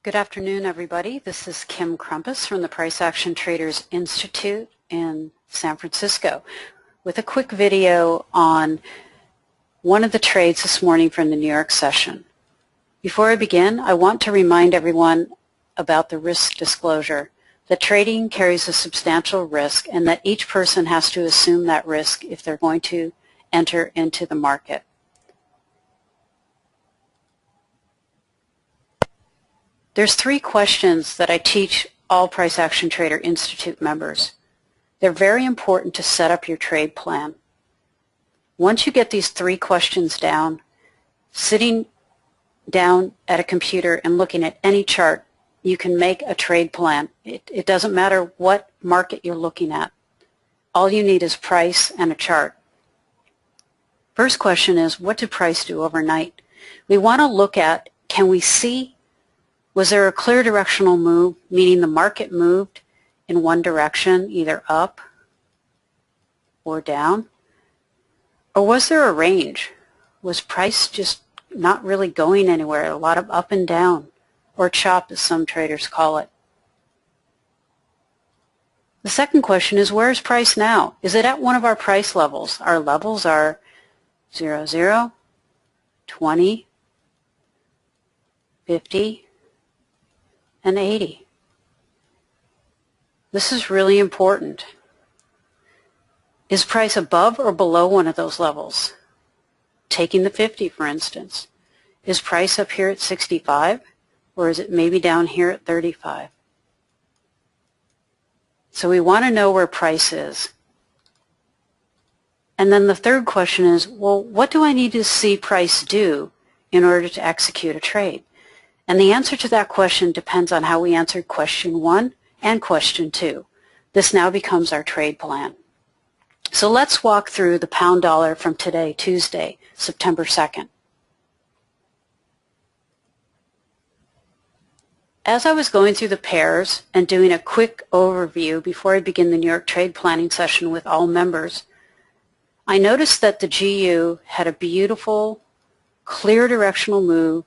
Good afternoon, everybody. This is Kim Crumpus from the Price Action Traders Institute in San Francisco with a quick video on one of the trades this morning from the New York session. Before I begin, I want to remind everyone about the risk disclosure, that trading carries a substantial risk and that each person has to assume that risk if they're going to enter into the market. There's 3 questions that I teach all Price Action Trader Institute members. They're very important to set up your trade plan. Once you get these 3 questions down, sitting down at a computer and looking at any chart, you can make a trade plan. It doesn't matter what market you're looking at. All you need is price and a chart. First question is, what did price do overnight? We want to look at, can we see, was there a clear directional move, meaning the market moved in one direction, either up or down? Or was there a range? Was price just not really going anywhere, a lot of up and down, or chop as some traders call it? The second question is, where is price now? Is it at one of our price levels? Our levels are 0, 0, 20, 50, and 80. This is really important. Is price above or below one of those levels? Taking the 50, for instance. Is price up here at 65, or is it maybe down here at 35? So we want to know where price is. And then the third question is, well, what do I need to see price do in order to execute a trade? And the answer to that question depends on how we answered question 1 and question 2. This now becomes our trade plan. So let's walk through the pound dollar from today, Tuesday, September 2nd. As I was going through the pairs and doing a quick overview before I begin the New York trade planning session with all members, I noticed that the GU had a beautiful, clear directional move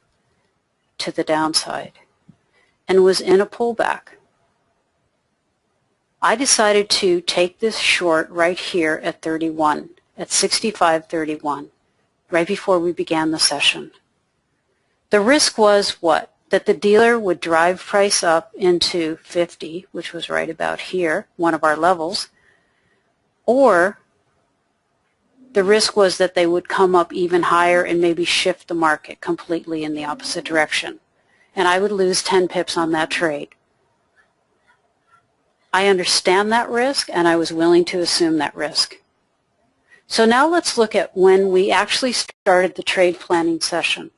to the downside and was in a pullback. I decided to take this short right here at 31, at 65.31, right before we began the session. The risk was what? That the dealer would drive price up into 50, which was right about here, one of our levels, or the risk was that they would come up even higher and maybe shift the market completely in the opposite direction. And I would lose 10 pips on that trade. I understand that risk, and I was willing to assume that risk. So now let's look at when we actually started the trade planning session.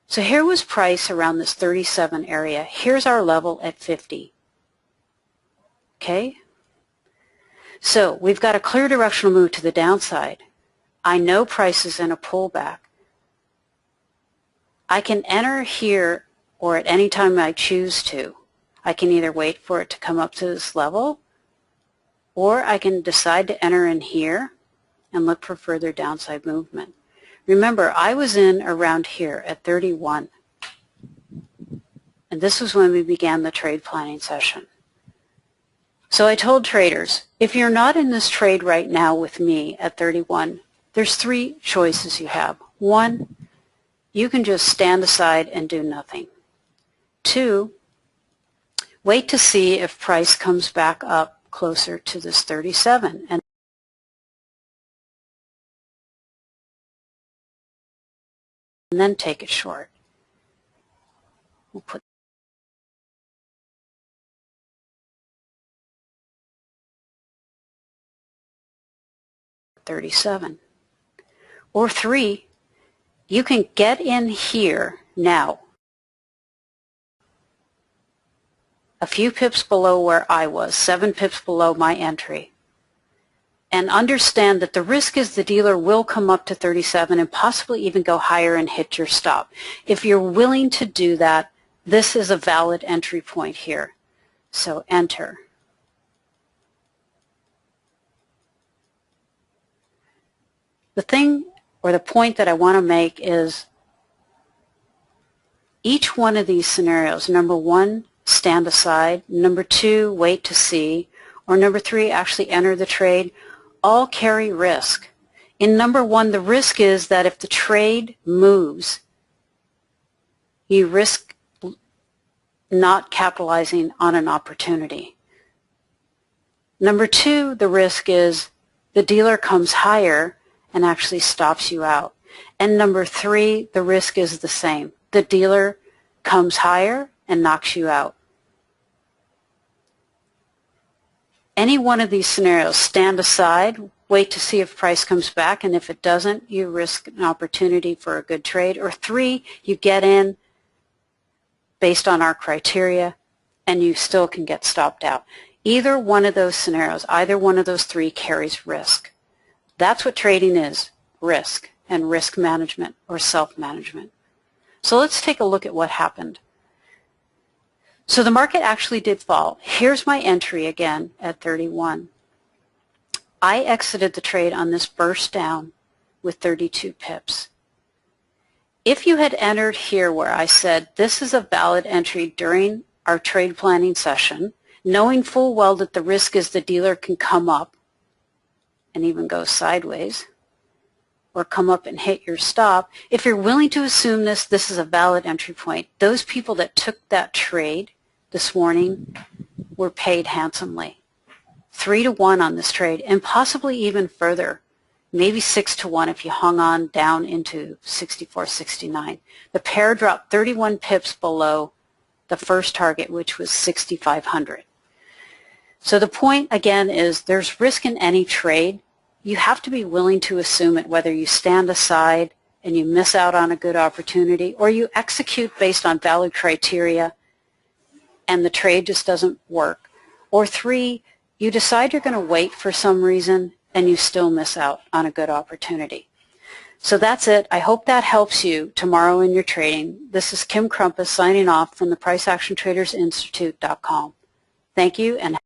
So here was price around this 37 area. Here's our level at 50. Okay? So we've got a clear directional move to the downside. I know price is in a pullback. I can enter here or at any time I choose to. I can either wait for it to come up to this level, or I can decide to enter in here and look for further downside movement. Remember, I was in around here at 31, and this was when we began the trade planning session. So I told traders, if you're not in this trade right now with me at 31, there's 3 choices you have. 1, you can just stand aside and do nothing. 2, wait to see if price comes back up closer to this 37 and then take it short. We'll put 37. Or 3, you can get in here now, a few pips below where I was, 7 pips below my entry, and understand that the risk is the dealer will come up to 37 and possibly even go higher and hit your stop. If you're willing to do that, this is a valid entry point here. So enter. The thing or the point that I want to make is Each one of these scenarios, number 1, stand aside, number 2, wait to see, or number 3, actually enter the trade, all carry risk. In number 1, the risk is that if the trade moves, you risk not capitalizing on an opportunity. Number 2, the risk is the dealer comes higher and actually stops you out. And number 3, the risk is the same. The dealer comes higher and knocks you out. Any one of these scenarios, stand aside, wait to see if price comes back, and if it doesn't, you risk an opportunity for a good trade. Or 3, you get in based on our criteria, and you still can get stopped out. Either one of those scenarios, either one of those 3 carries risk. That's what trading is, risk, and risk management or self-management. So let's take a look at what happened. So the market actually did fall. Here's my entry again at 31. I exited the trade on this burst down with 32 pips. If you had entered here where I said this is a valid entry during our trade planning session, knowing full well that the risk is the dealer can come up and even go sideways or come up and hit your stop, if you're willing to assume this is a valid entry point, those people that took that trade this morning were paid handsomely. 3 to 1 on this trade, and possibly even further, maybe 6 to 1 if you hung on down into 64.69. The pair dropped 31 pips below the first target, which was 6,500. So the point again is there's risk in any trade. You have to be willing to assume it, whether you stand aside and you miss out on a good opportunity, or you execute based on valid criteria and the trade just doesn't work. Or 3, you decide you're going to wait for some reason and you still miss out on a good opportunity. So that's it. I hope that helps you tomorrow in your trading. This is Kim Crumpus signing off from the PriceActionTradersInstitute.com. Thank you and